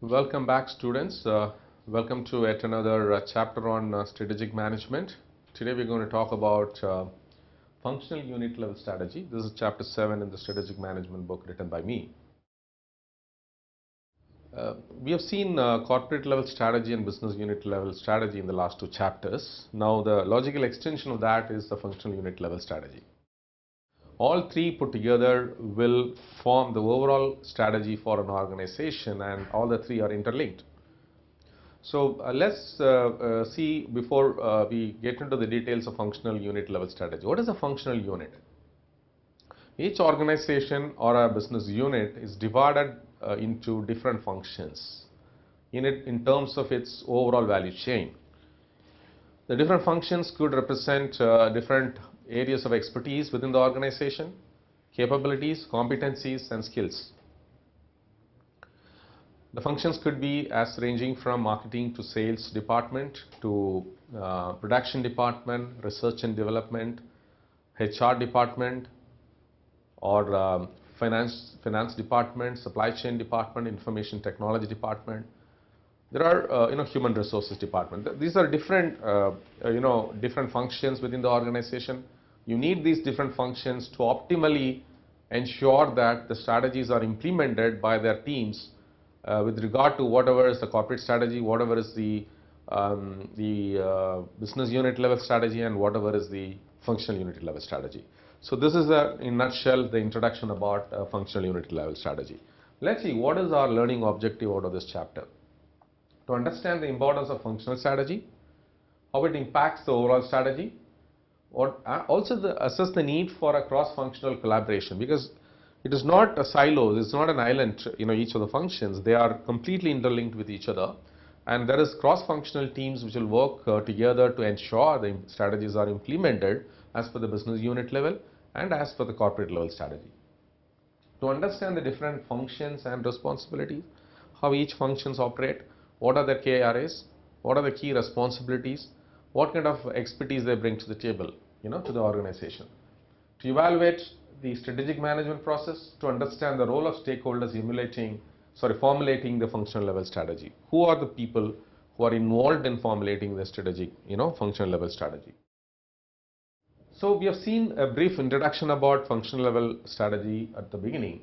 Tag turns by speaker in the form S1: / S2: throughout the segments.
S1: Welcome back, students. Welcome to yet another chapter on strategic management. Today we're going to talk about functional unit level strategy. This is chapter 7 in the strategic management book written by me. We have seen corporate level strategy and business unit level strategy in the last two chapters. Now the logical extension of that is the functional unit level strategy. All three put together will form the overall strategy for an organization, and all the three are interlinked. So let's see before we get into the details of functional unit level strategy. What is a functional unit? Each organization or a business unit is divided into different functions in terms of its overall value chain. The different functions could represent different areas of expertise within the organization, capabilities, competencies, and skills. The functions could be as ranging from marketing to sales department to production department, research and development, HR department, or finance department, supply chain department, information technology department. There are human resources department. These are different different functions within the organization. You need these different functions to optimally ensure that the strategies are implemented by their teams with regard to whatever is the corporate strategy, whatever is the business unit level strategy, and whatever is the functional unit level strategy. So this is in a nutshell the introduction about functional unit level strategy. Let's see what is our learning objective out of this chapter. To understand the importance of functional strategy, how it impacts the overall strategy, or also assess the need for a cross-functional collaboration, because it is not a silo, it's not an island, each of the functions. They are completely interlinked with each other, and there is cross-functional teams which will work together to ensure the strategies are implemented as per the business unit level and as per the corporate level strategy. To understand the different functions and responsibilities, how each functions operate, what are their KRAs, what are the key responsibilities, what kind of expertise they bring to the table, to the organization. To evaluate the strategic management process, to understand the role of stakeholders formulating the functional level strategy. Who are the people who are involved in formulating the strategic, functional level strategy? So we have seen a brief introduction about functional level strategy at the beginning.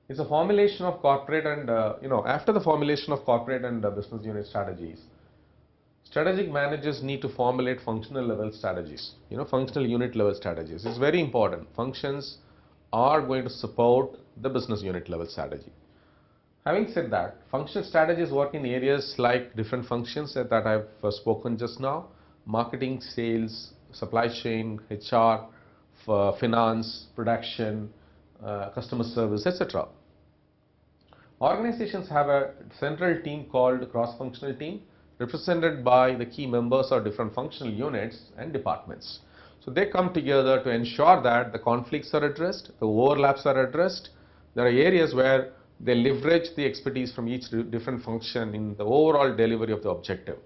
S1: It's a formulation of corporate and, after the formulation of corporate and business unit strategies, strategic managers need to formulate functional level strategies, functional unit level strategies. It's very important. Functions are going to support the business unit level strategy. Having said that, functional strategies work in areas like different functions that I've spoken just now: marketing, sales, supply chain, HR, finance, production, customer service, etc. Organizations have a central team called cross-functional team, represented by the key members of different functional units and departments. So they come together to ensure that the conflicts are addressed, the overlaps are addressed. There are areas where they leverage the expertise from each different function in the overall delivery of the objective.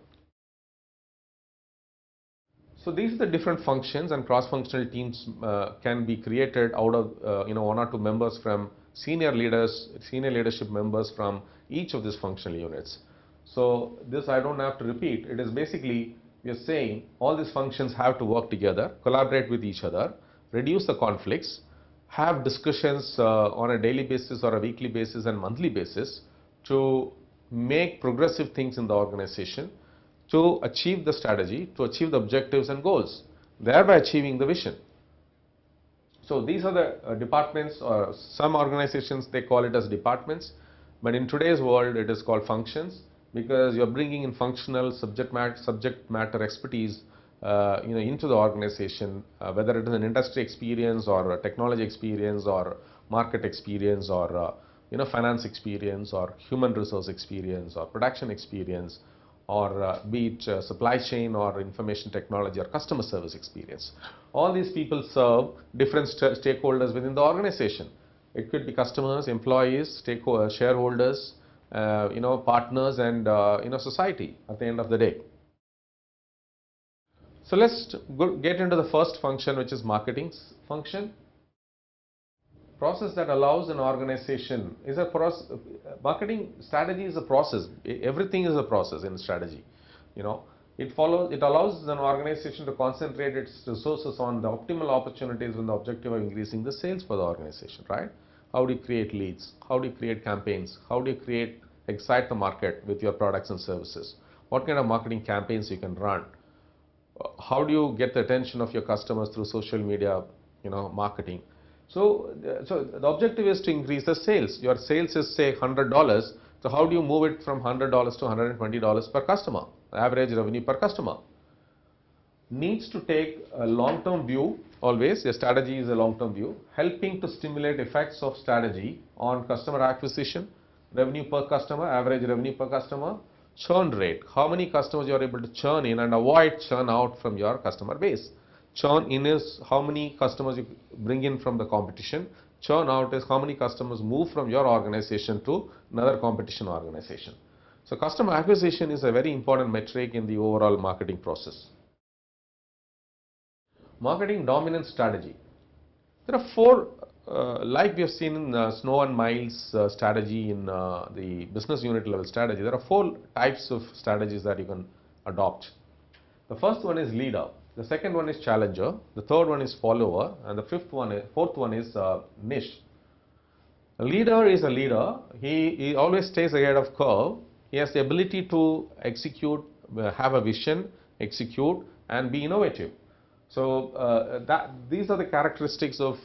S1: So these are the different functions, and cross-functional teams can be created out of one or two members from senior leadership members from each of these functional units. So this I don't have to repeat. It is basically, we are saying all these functions have to work together, collaborate with each other, reduce the conflicts, have discussions on a daily basis or a weekly basis and monthly basis to make progressive things in the organization, to achieve the strategy, to achieve the objectives and goals, thereby achieving the vision. So these are the departments, or some organizations they call it as departments, but in today's world it is called functions, because you are bringing in functional subject matter expertise into the organization, whether it is an industry experience or a technology experience or market experience or finance experience or human resource experience or production experience, or be it supply chain or information technology or customer service experience. All these people serve different stakeholders within the organization. It could be customers, employees, shareholders, partners, and society at the end of the day. So let's get into the first function, which is marketing function. process that allows an organization is a process. Marketing strategy is a process. Everything is a process in strategy. You know, it allows an organization to concentrate its resources on the optimal opportunities with the objective of increasing the sales for the organization, right? How do you create leads? How do you create campaigns? How do you excite the market with your products and services? What kind of marketing campaigns you can run? How do you get the attention of your customers through social media, marketing? So the objective is to increase the sales. Your sales is say $100. So how do you move it from $100 to $120 per customer? Average revenue per customer. Needs to take a long-term view. Always, your strategy is a long-term view, helping to stimulate effects of strategy on customer acquisition, revenue per customer, average revenue per customer, churn rate, how many customers you are able to churn in and avoid churn out from your customer base. Churn in is how many customers you bring in from the competition. Churn out is how many customers move from your organization to another competition organization. So customer acquisition is a very important metric in the overall marketing process. Marketing dominance strategy. There are four, like we have seen in Snow and Miles strategy in the business unit level strategy. There are four types of strategies that you can adopt. The first one is leader. The second one is challenger. The third one is follower, and the fourth one is niche. A leader is a leader. He always stays ahead of curve. He has the ability to execute, have a vision, execute, and be innovative. So these are the characteristics of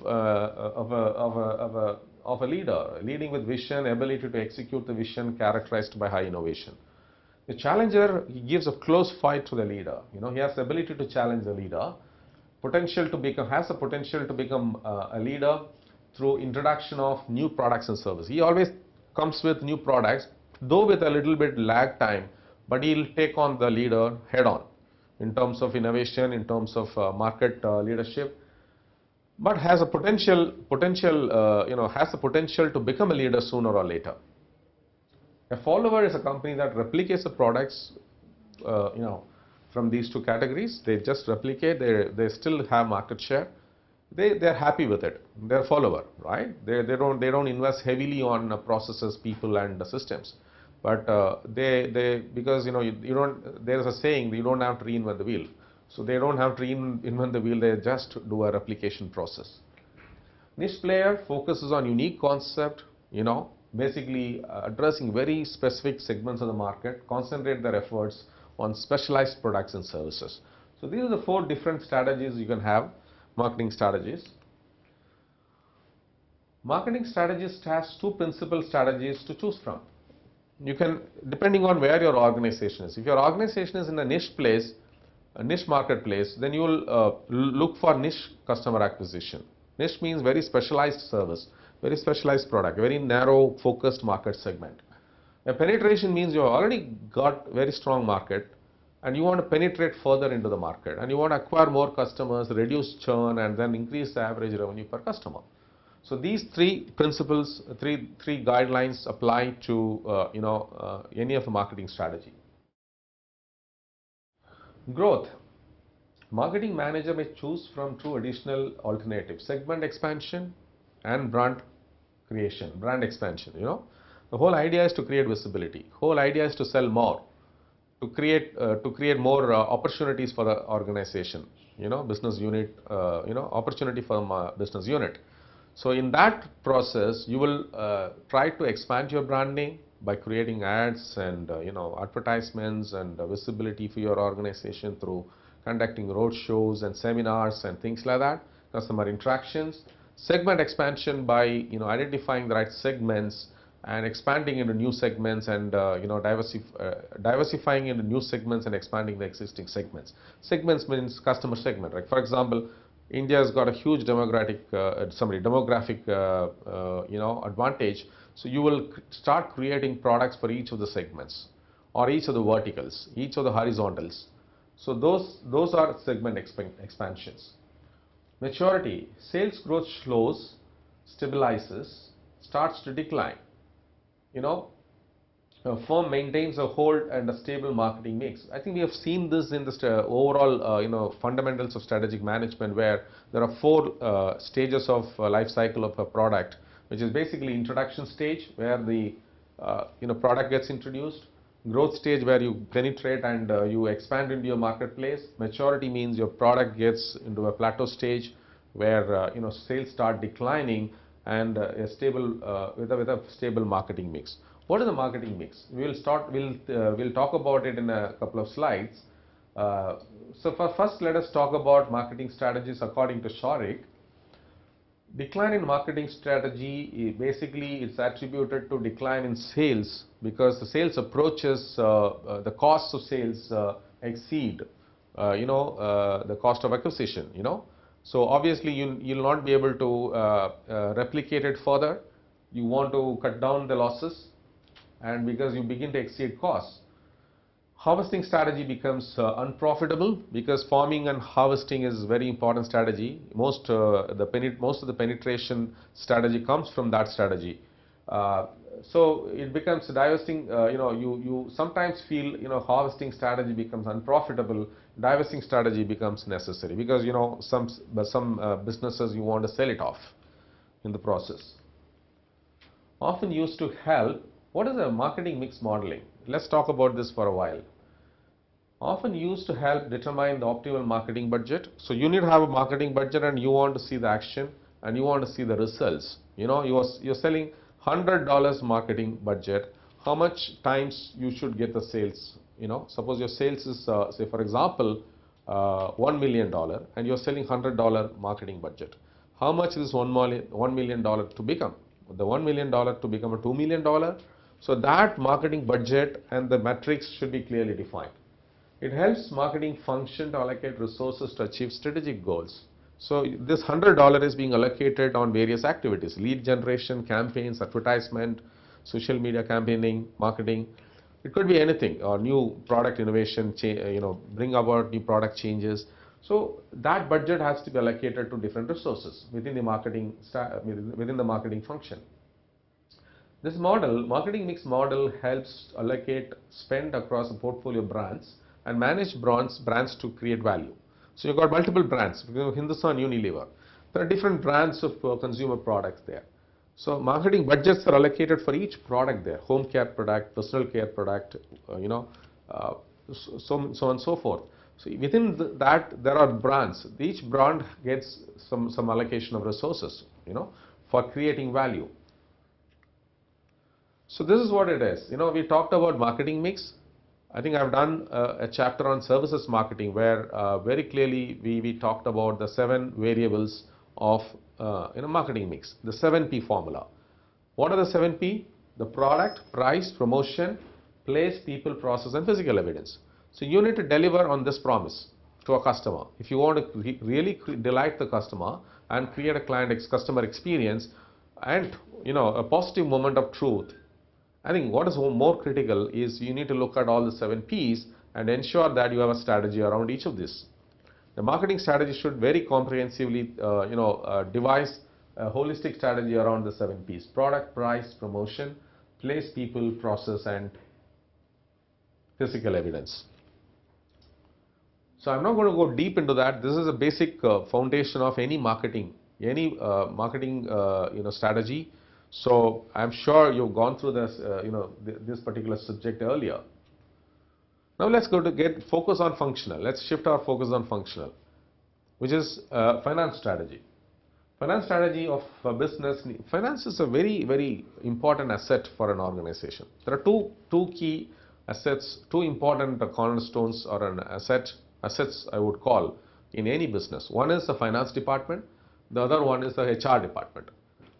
S1: a leader: leading with vision, ability to execute the vision, characterized by high innovation. The challenger, he gives a close fight to the leader. He has the ability to challenge the leader, has the potential to become a leader through introduction of new products and services. He always comes with new products, though with a little bit lag time, but he'll take on the leader head on in terms of innovation, in terms of market leadership, but has a potential to become a leader sooner or later. A follower is a company that replicates the products, from these two categories. They just replicate. They still have market share. They're happy with it. They're a follower, right? They don't invest heavily on processes, people, and systems. But because there's a saying, you don't have to reinvent the wheel. So they don't have to reinvent the wheel. They just do a replication process. Niche player focuses on unique concept, basically addressing very specific segments of the market, concentrate their efforts on specialized products and services. So these are the four different strategies you can have, marketing strategies. Marketing strategist has two principal strategies to choose from. You can, depending on where your organization is. If your organization is in a niche place, a niche marketplace, then you will look for niche customer acquisition. Niche means very specialized service, very specialized product, very narrow focused market segment. A penetration means you have already got very strong market and you want to penetrate further into the market and you want to acquire more customers, reduce churn, and then increase the average revenue per customer. So these three principles, three guidelines apply to any of the marketing strategy. Growth. Marketing manager may choose from two additional alternatives: segment expansion and brand creation, brand expansion. The whole idea is to create visibility. Whole idea is to sell more, to create more opportunities for the organization. Business unit, opportunity for business unit. So in that process, you will try to expand your branding by creating ads and advertisements and visibility for your organization through conducting road shows and seminars and things like that. Customer interactions. Segment expansion by identifying the right segments and expanding into new segments and diversifying into new segments and expanding the existing segments. Segments means customer segment. Right? For example, India has got a huge demographic advantage. So you will start creating products for each of the segments or each of the verticals, each of the horizontals. So those are segment expansions. Maturity. Sales growth slows, stabilizes, starts to decline. a firm maintains a hold and a stable marketing mix. I think we have seen this in the overall, fundamentals of strategic management, where there are four stages of life cycle of a product, which is basically introduction stage, where the product gets introduced; growth stage, where you penetrate and you expand into your marketplace; maturity means your product gets into a plateau stage, where sales start declining, and a stable with a stable marketing mix. What is the marketing mix? We'll talk about it in a couple of slides. First, let us talk about marketing strategies according to Shorik. Decline in marketing strategy, basically it's attributed to decline in sales, because the sales approaches, the costs of sales exceed the cost of acquisition. So obviously you'll not be able to replicate it further. You want to cut down the losses, and because you begin to exceed costs, harvesting strategy becomes unprofitable, because farming and harvesting is very important strategy. Most of the penetration strategy comes from that strategy. So it becomes divesting. You sometimes feel harvesting strategy becomes unprofitable. Divesting strategy becomes necessary, because some businesses you want to sell it off in the process. Often used to help. What is a marketing mix modeling? Let's talk about this for a while. Often used to help determine the optimal marketing budget. So you need to have a marketing budget, and you want to see the action, and you want to see the results. You're selling $100 marketing budget. How much times you should get the sales? Suppose your sales is say for example $1 million, and you're selling $100 marketing budget. How much is $1 million to become? The $1 million to become a $2 million. So that marketing budget and the metrics should be clearly defined. It helps marketing function to allocate resources to achieve strategic goals. So this $100 is being allocated on various activities: lead generation, campaigns, advertisement, social media campaigning, marketing. It could be anything, or new product innovation, bring about new product changes. So that budget has to be allocated to different resources within the marketing function. This marketing mix model, helps allocate spend across a portfolio of brands and manage brands to create value. So you've got multiple brands, Hindustan Unilever. There are different brands of consumer products there. So marketing budgets are allocated for each product there: home care product, personal care product, so on and so forth. So within that there are brands. Each brand gets some allocation of resources, for creating value. So this is what it is. We talked about marketing mix. I think I've done a chapter on services marketing, where very clearly we talked about the 7 variables of marketing mix, the 7P formula. What are the 7P? The product, price, promotion, place, people, process, and physical evidence. So you need to deliver on this promise to a customer. If you want to really delight the customer and create a customer experience, and a positive moment of truth, I think what is more critical is you need to look at all the 7 Ps and ensure that you have a strategy around each of these. The marketing strategy should very comprehensively devise a holistic strategy around the 7 Ps: product, price, promotion, place, people, process, and physical evidence. So I'm not going to go deep into that. This is a basic foundation of any marketing strategy. So I'm sure you've gone through this this particular subject earlier. Now let's focus on functional. Let's shift our focus on functional, which is finance strategy. Finance strategy of a business. Finance is a very, very important asset for an organization. There are two key assets, two important cornerstones, or assets I would call, in any business. One is the finance department. The other one is the HR department.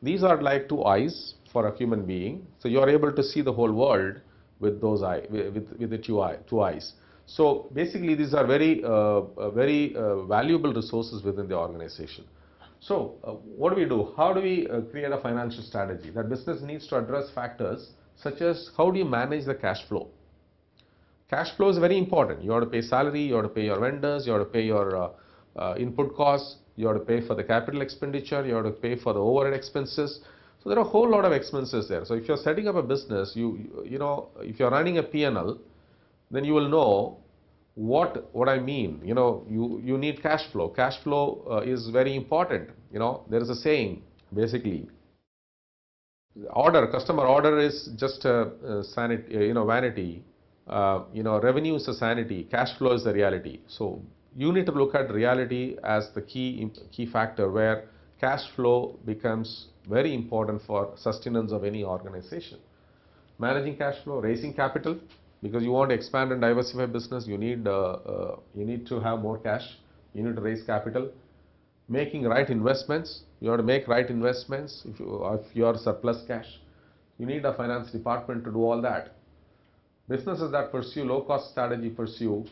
S1: These are like 2 eyes for a human being. So you are able to see the whole world with those with the 2 eyes. So basically these are very valuable resources within the organization. So what do? How do we create a financial strategy? That business needs to address factors such as, how do you manage the cash flow? Cash flow is very important. You have to pay salary, you have to pay your vendors, you have to pay your input costs, you have to pay for the capital expenditure, you have to pay for the overhead expenses. So there are a whole lot of expenses there. So if you're setting up a business, you know, if you're running a P&L, then you will know what I mean. You know, you need cash flow. Cash flow is very important. You know, there is a saying basically. Customer order is just a sanity, vanity. Revenue is a sanity. Cash flow is the reality. So you need to look at reality as the key factor where cash flow becomes very important for sustenance of any organization. Managing cash flow, raising capital, because you want to expand and diversify business, you need to have more cash. You need to raise capital. Making right investments, you have to make right investments. If you are surplus cash, you need a finance department to do all that. Businesses that pursue low cost strategy pursue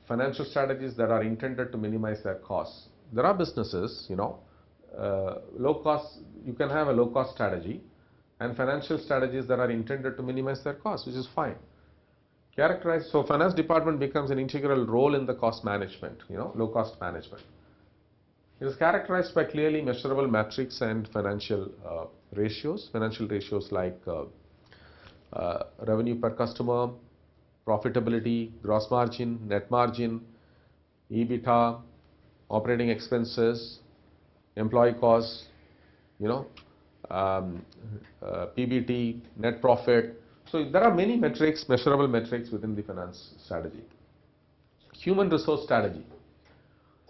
S1: financial strategies that are intended to minimize their costs. There are businesses, low cost, you can have a low cost strategy and financial strategies that are intended to minimize their costs, which is fine. So finance department becomes an integral role in the cost management, low cost management. It is characterized by clearly measurable metrics and financial ratios like revenue per customer, profitability, gross margin, net margin, EBITDA, operating expenses, employee costs, PBT, net profit. So there are many metrics, measurable metrics within the finance strategy. Human resource strategy.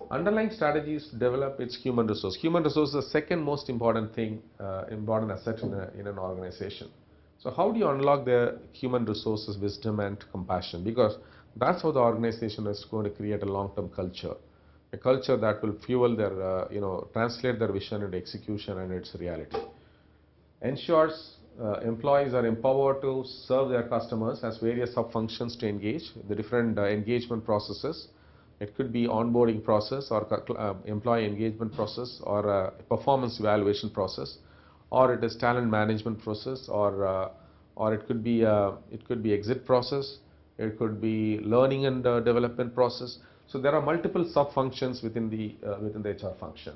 S1: Underlying strategies develop its human resource. Human resource is the second most important thing, important asset in an organization. So how do you unlock the human resources, wisdom and compassion? Because that's how the organization is going to create a long-term culture. A culture that will fuel their, translate their vision into execution and its reality. Ensures employees are empowered to serve their customers as various sub-functions to engage, the different engagement processes. It could be onboarding process or employee engagement process or a performance evaluation process, or it is talent management process, or it could be exit process, it could be learning and development process. So there are multiple sub-functions within the HR function.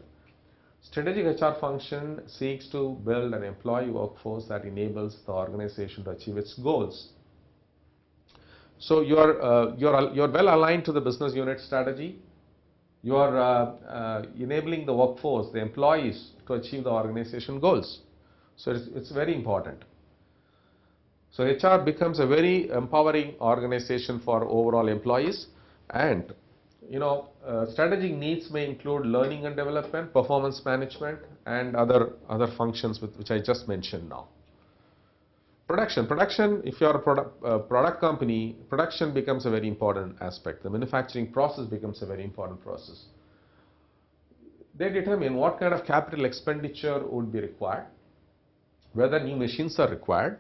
S1: Strategic HR function seeks to build an employee workforce that enables the organization to achieve its goals. So you're well aligned to the business unit strategy. You are enabling the workforce, the employees, to achieve the organization goals. So it's very important. So HR becomes a very empowering organization for overall employees, and strategic needs may include learning and development, performance management, and other functions which I just mentioned now. Production, if you are a product company, production becomes a very important aspect. The manufacturing process becomes a very important process. They determine what kind of capital expenditure would be required, whether new machines are required,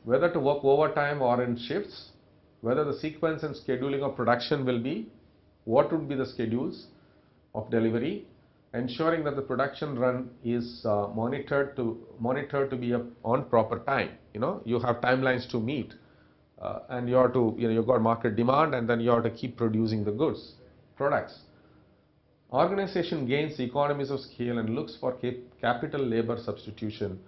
S1: whether to work overtime or in shifts, whether the sequence and scheduling of production will be, what would be the schedules of delivery, ensuring that the production run is monitored to be on proper time. You have timelines to meet, and you have to, you've got market demand, and then you have to keep producing the products. Organization gains economies of scale and looks for capital labor substitution,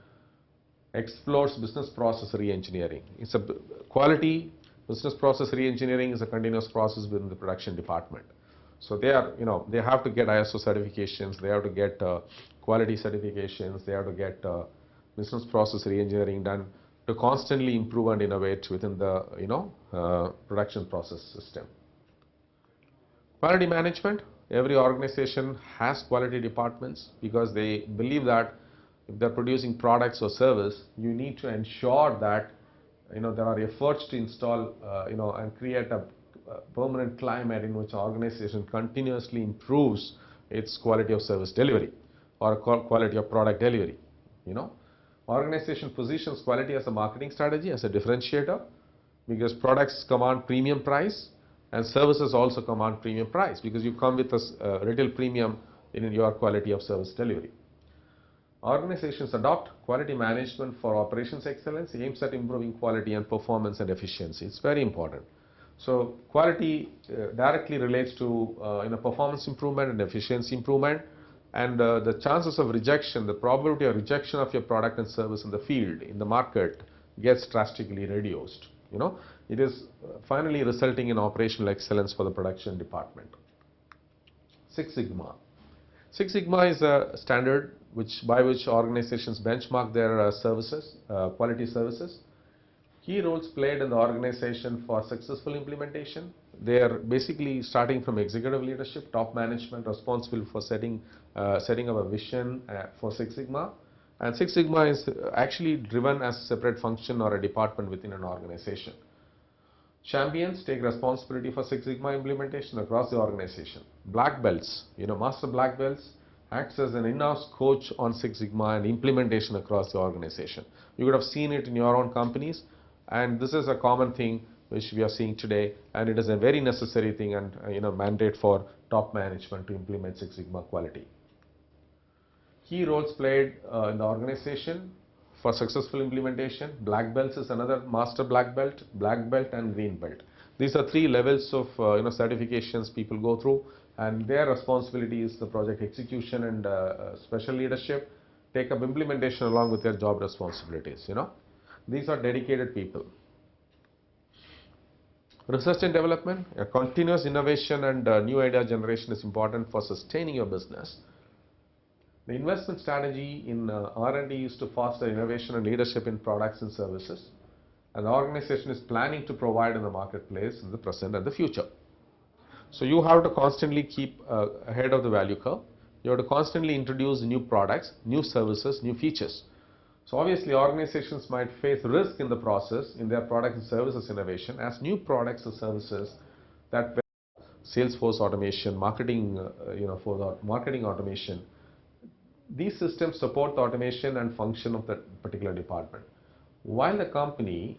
S1: explores business process re-engineering. It's a quality business process re-engineering is a continuous process within the production department. So they are, they have to get ISO certifications, they have to get quality certifications, they have to get business process re-engineering done to constantly improve and innovate within the production process system. Quality management. Every organization has quality departments because they believe that if they're producing products or service, you need to ensure that there are efforts to install and create a permanent climate in which organization continuously improves its quality of service delivery or quality of product delivery. Organization positions quality as a marketing strategy, as a differentiator, because products command premium price and services also command premium price because you come with a retail premium in your quality of service delivery. Organizations adopt quality management for operations excellence, aims at improving quality and performance and efficiency. It's very important. So quality directly relates to performance improvement and efficiency improvement. and the chances of rejection, the probability of rejection of your product and service in the field, in the market, gets drastically reduced. It is finally resulting in operational excellence for the production department. Six Sigma. Six Sigma is a standard by which organizations benchmark their services, quality services. Key roles played in the organization for successful implementation. They are basically starting from executive leadership, top management responsible for setting up a vision for Six Sigma. And Six Sigma is actually driven as a separate function or a department within an organization. Champions take responsibility for Six Sigma implementation across the organization. Black belts, master black belts, acts as an in-house coach on Six Sigma and implementation across the organization. You could have seen it in your own companies, and this is a common thing which we are seeing today, and it is a very necessary thing and mandate for top management to implement Six Sigma quality. Key roles played in the organization for successful implementation. Black belts is another master black belt and green belt. These are three levels of certifications people go through, and their responsibility is the project execution and special leadership, take up implementation along with their job responsibilities. These are dedicated people. Research and development, a continuous innovation and new idea generation is important for sustaining your business. The investment strategy in R&D is to foster innovation and leadership in products and services, and the organization is planning to provide in the marketplace in the present and the future. So you have to constantly keep ahead of the value curve. You have to constantly introduce new products, new services, new features. So obviously organizations might face risk in the process in their product and services innovation as new products or services that Salesforce automation, marketing, for the marketing automation. These systems support the automation and function of that particular department. While the company,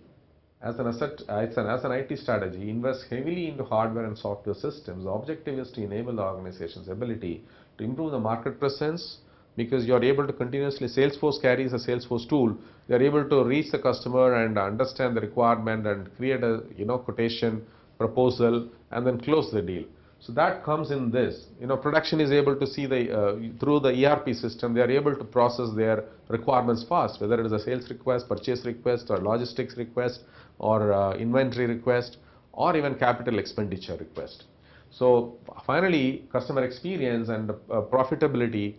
S1: as an IT strategy, invests heavily into hardware and software systems, the objective is to enable the organization's ability to improve the market presence, because you are able to continuously, Salesforce carries a Salesforce tool, they are able to reach the customer and understand the requirement and create a quotation, proposal, and then close the deal. So that comes in this. Production is able to see through the ERP system, they are able to process their requirements fast, whether it is a sales request, purchase request, or logistics request, or inventory request, or even capital expenditure request. So finally, customer experience and profitability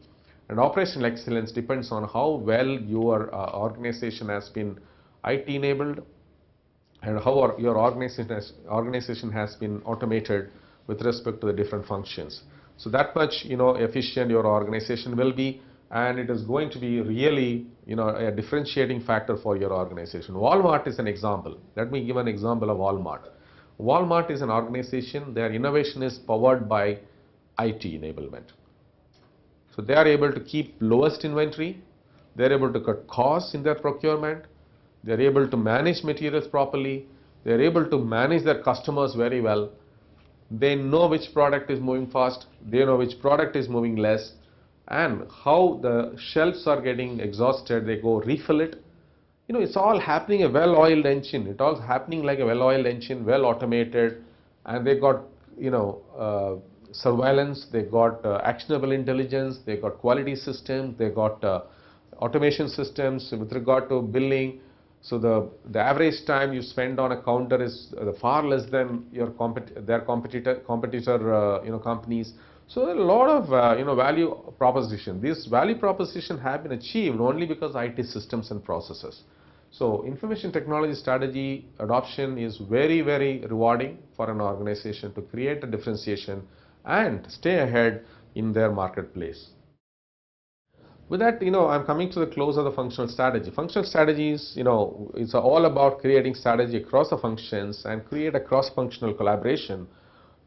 S1: and operational excellence depends on how well your organization has been IT enabled and how your organization has been automated with respect to the different functions. So that much efficient your organization will be, and it is going to be really a differentiating factor for your organization. Walmart is an example. Let me give an example of Walmart. Walmart is an organization, their innovation is powered by IT enablement. So they are able to keep lowest inventory, they are able to cut costs in their procurement, they are able to manage materials properly, they are able to manage their customers very well. They know which product is moving fast, they know which product is moving less, and how the shelves are getting exhausted, they go refill it. It's all happening a well-oiled engine. It's all happening like a well-oiled engine, well automated, and they got surveillance, they got actionable intelligence, they got quality systems, they got automation systems with regard to billing. So the average time you spend on a counter is far less than their competitor companies. So there are a lot of value proposition. This value proposition have been achieved only because IT systems and processes. So information technology strategy adoption is very, very rewarding for an organization to create a differentiation and stay ahead in their marketplace. With that, I'm coming to the close of the functional strategy. Functional strategies, it's all about creating strategy across the functions and create a cross-functional collaboration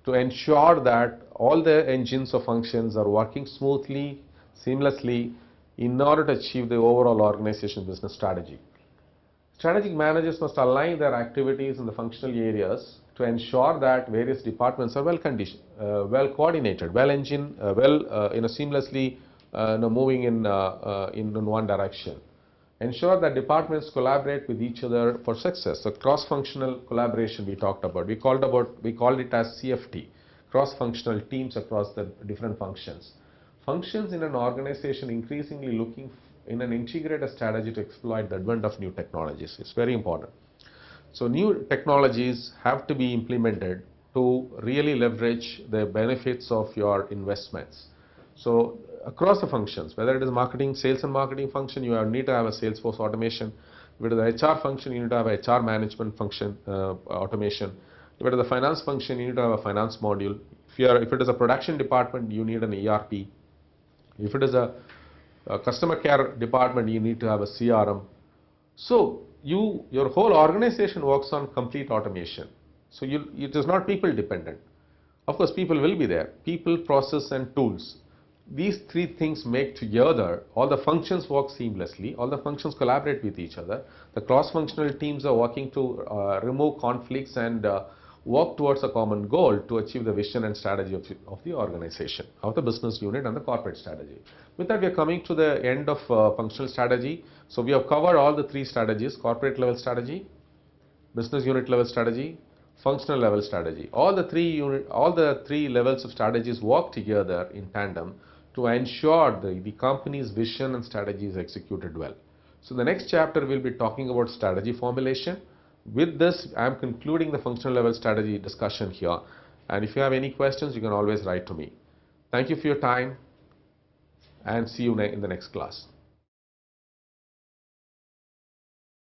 S1: to ensure that all the engines of functions are working smoothly, seamlessly in order to achieve the overall organization business strategy. Strategic managers must align their activities in the functional areas to ensure that various departments are well coordinated, seamlessly moving in one direction. Ensure that departments collaborate with each other for success. So cross-functional collaboration we talked about. We called it as CFT, cross-functional teams across the different functions. functions in an organization increasingly looking in an integrated strategy to exploit the advent of new technologies. It's very important. So new technologies have to be implemented to really leverage the benefits of your investments. So across the functions, whether it is marketing, sales and marketing function, you need to have a Salesforce automation. If it is the HR function, you need to have a HR management function automation. If it is the finance function, you need to have a finance module. If it is a production department, you need an ERP. If it is a customer care department, you need to have a CRM. So your whole organization works on complete automation. So it is not people dependent. Of course, people will be there. People, process and tools. These three things make together, all the functions work seamlessly, all the functions collaborate with each other. The cross-functional teams are working to remove conflicts and work towards a common goal to achieve the vision and strategy of the organization, of the business unit and the corporate strategy. With that, we are coming to the end of functional strategy. So we have covered all the three strategies: corporate level strategy, business unit level strategy, functional level strategy. All the three levels of strategies work together in tandem to ensure the company's vision and strategy is executed well. So the next chapter will be talking about strategy formulation. With this, I am concluding the functional level strategy discussion here. And if you have any questions, you can always write to me. Thank you for your time and see you in the next class.